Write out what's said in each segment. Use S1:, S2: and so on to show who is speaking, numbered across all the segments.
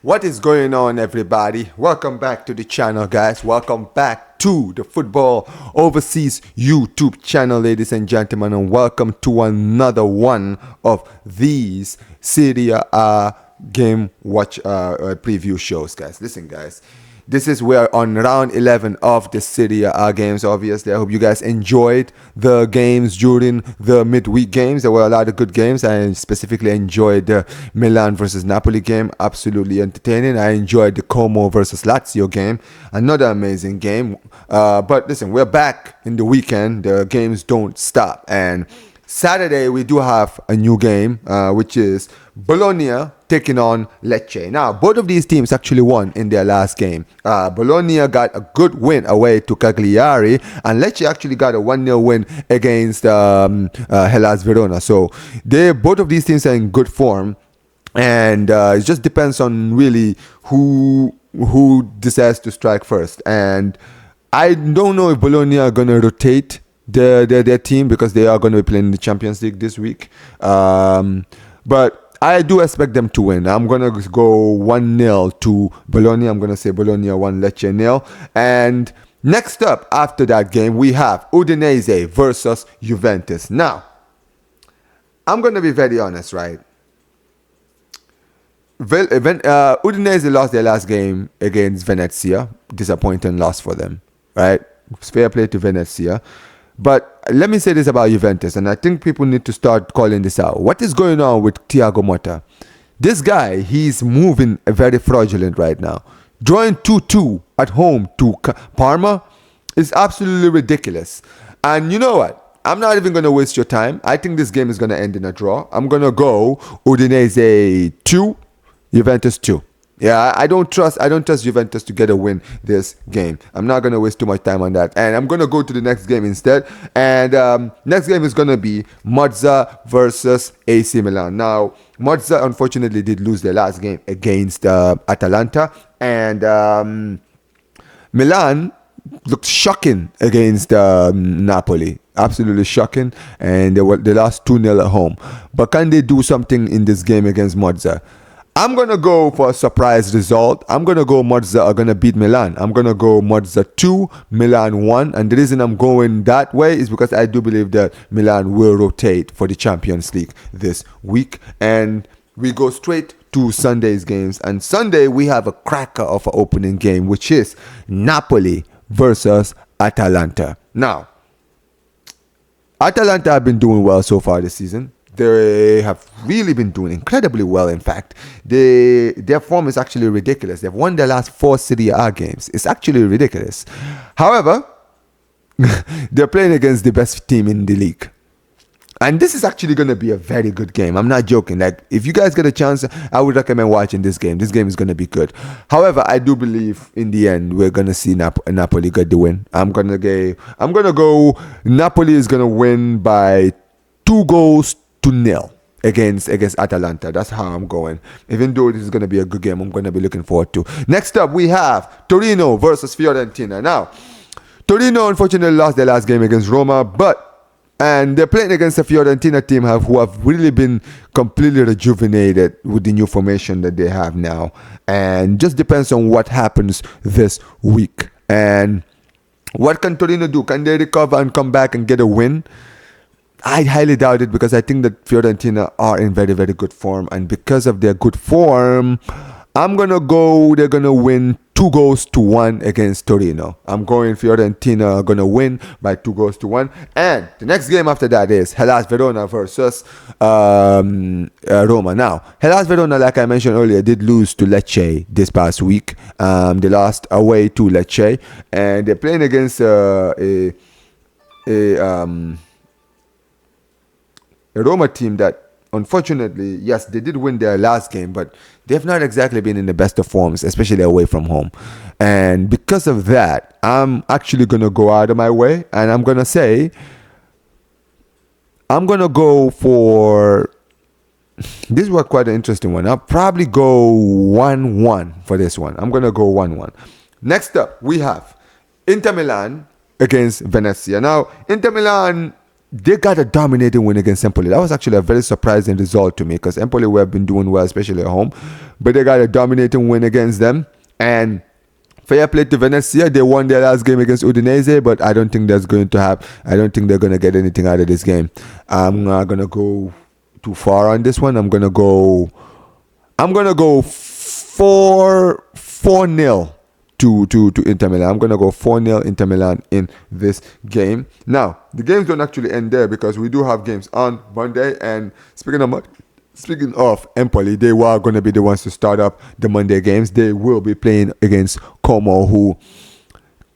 S1: What is going on, everybody? Welcome back to the channel, guys. Welcome back to the Football Overseas YouTube channel, ladies and gentlemen, and welcome to another one of these Serie game watch preview shows, guys. Listen, guys. This is where on round 11 of the Serie games, obviously. I hope you guys enjoyed the games during the midweek games. There were a lot of good games. I specifically enjoyed the Milan versus Napoli game. Absolutely entertaining. I enjoyed the Como versus Lazio game. Another amazing game. But listen, we're back in the weekend. The games don't stop. And Saturday, we do have a new game, which is Bologna taking on Lecce. Now, both of these teams actually won in their last game. Bologna got a good win away to Cagliari, and Lecce actually got a 1-0 win against Hellas Verona. So, both of these teams are in good form, and it just depends on really who decides to strike first. And I don't know if Bologna are going to rotate their team because they are going to be playing in the Champions League this week. But I do expect them to win. I'm going to go 1-0 to Bologna. I'm going to say Bologna 1, Lecce 0. And next up after that game, we have Udinese versus Juventus. Now, I'm going to be very honest, right? Udinese lost their last game against Venezia. Disappointing loss for them, right? Fair play to Venezia. But let me say this about Juventus, and I think people need to start calling this out. What is going on with Thiago Motta? This guy, he's moving very fraudulent right now. Drawing 2-2 at home to Parma is absolutely ridiculous. And you know what? I'm not even going to waste your time. I think this game is going to end in a draw. I'm going to go Udinese 2, Juventus 2. Yeah, I don't trust Juventus to get a win this game. I'm not going to waste too much time on that. And I'm going to go to the next game instead. And next game is going to be Monza versus AC Milan. Now, Monza unfortunately did lose their last game against Atalanta. And Milan looked shocking against Napoli. Absolutely shocking. And they lost 2-0 at home. But can they do something in this game against Monza? I'm going to go for a surprise result. I'm going to go Monza are going to beat Milan. I'm going to go Monza 2, Milan 1. And the reason I'm going that way is because I do believe that Milan will rotate for the Champions League this week. And we go straight to Sunday's games. And Sunday, we have a cracker of an opening game, which is Napoli versus Atalanta. Now, Atalanta have been doing well so far this season. They have really been doing incredibly well, in fact. Their form is actually ridiculous. They've won their last 4 Serie A games. It's actually ridiculous. However, they're playing against the best team in the league. And this is actually going to be a very good game. I'm not joking. Like, if you guys get a chance, I would recommend watching this game. This game is going to be good. However, I do believe in the end we're going to see Napoli get the win. I'm going to go Napoli is going to win by 2-0 against Atalanta. That's how I'm going. Even though this is going to be a good game, I'm going to be looking forward to. Next up, we have Torino versus Fiorentina. Now, Torino unfortunately lost their last game against Roma, and they're playing against a Fiorentina team who have really been completely rejuvenated with the new formation that they have now. And just depends on what happens this week. And what can Torino do? Can they recover and come back and get a win? I highly doubt it because I think that Fiorentina are in very, very good form. And because of their good form, I'm going to go, they're going to win 2-1 against Torino. I'm going Fiorentina are going to win by 2-1. And the next game after that is Hellas Verona versus Roma. Now, Hellas Verona, like I mentioned earlier, did lose to Lecce this past week. They lost away to Lecce. And they're playing against a Roma team that, unfortunately, yes, they did win their last game, but they've not exactly been in the best of forms, especially away from home. And because of that, I'm actually going to go out of my way, and I'm going to say, I'm going to go for, this was quite an interesting one. I'll probably go 1-1 for this one. I'm going to go 1-1. Next up, we have Inter Milan against Venezia. Now, Inter Milan, they got a dominating win against Empoli. That was actually a very surprising result to me because Empoli have been doing well, especially at home. but they got a dominating win against them. And fair play to Venezia. They won their last game against Udinese, but I don't think that's going to happen. I don't think they're going to get anything out of this game. I'm not going to go too far on this one. I'm going to go 4-0 to Inter Milan. I'm going to go 4-0 Inter Milan in this game. Now, the games don't actually end there because we do have games on Monday. And speaking of Empoli, they were going to be the ones to start up the Monday games. They will be playing against Como, who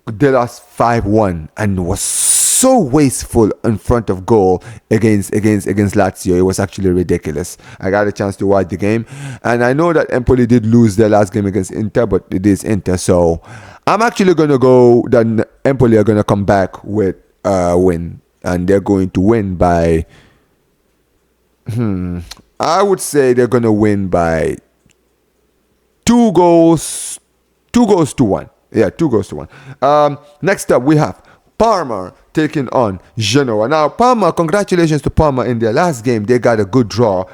S1: they lost 5-1 and was so wasteful in front of goal against Lazio. It was actually ridiculous. I got a chance to watch the game, and I know that Empoli did lose their last game against Inter, but it is Inter, so I'm actually going to go that Empoli are going to come back with a win, and they're going to win by I would say they're going to win by 2 goals to 1. Yeah, 2 goals to 1. Next up, we have Parma taking on Genoa. Now, Parma, congratulations to Parma in their last game. They got a good draw.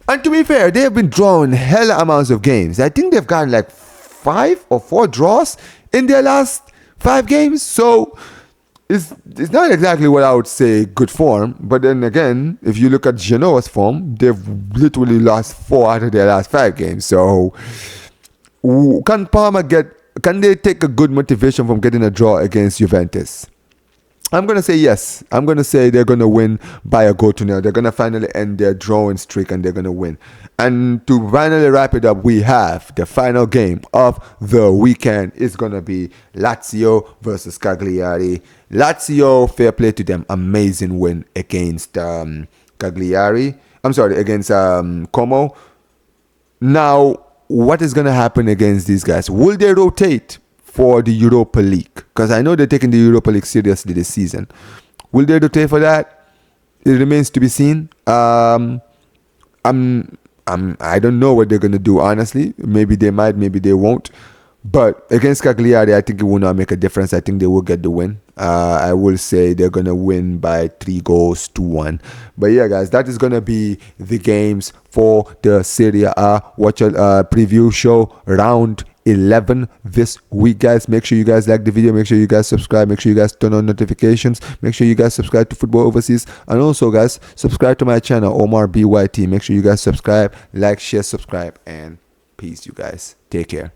S1: And to be fair, they have been drawing hella amounts of games. I think they've gotten like 5 or 4 draws in their last 5 games. So it's not exactly what I would say good form. But then again, if you look at Genoa's form, they've literally lost 4 out of their last 5 games. So can they take a good motivation from getting a draw against Juventus? I'm going to say yes. I'm going to say they're going to win by a goal to nil. They're going to finally end their drawing streak and they're going to win. And to finally wrap it up, we have the final game of the weekend. It's going to be Lazio versus Cagliari. Lazio, fair play to them. Amazing win against Cagliari. Against Como. Now, what is going to happen against these guys? Will they rotate for the Europa League? Because I know they're taking the Europa League seriously this season. Will they rotate for that? It remains to be seen. I don't know what they're going to do, honestly. Maybe they might, maybe they won't. But against Cagliari, I think it will not make a difference. I think they will get the win. I will say they're going to win by 3 goals to 1. But yeah, guys, that is going to be the games for the Serie A watch preview show round 11 this week, guys. Make sure you guys like the video. Make sure you guys subscribe. Make sure you guys turn on notifications. Make sure you guys subscribe to Football Overseas. And also, guys, subscribe to my channel, Omar BYT. Make sure you guys subscribe, like, share, subscribe, and peace, you guys. Take care.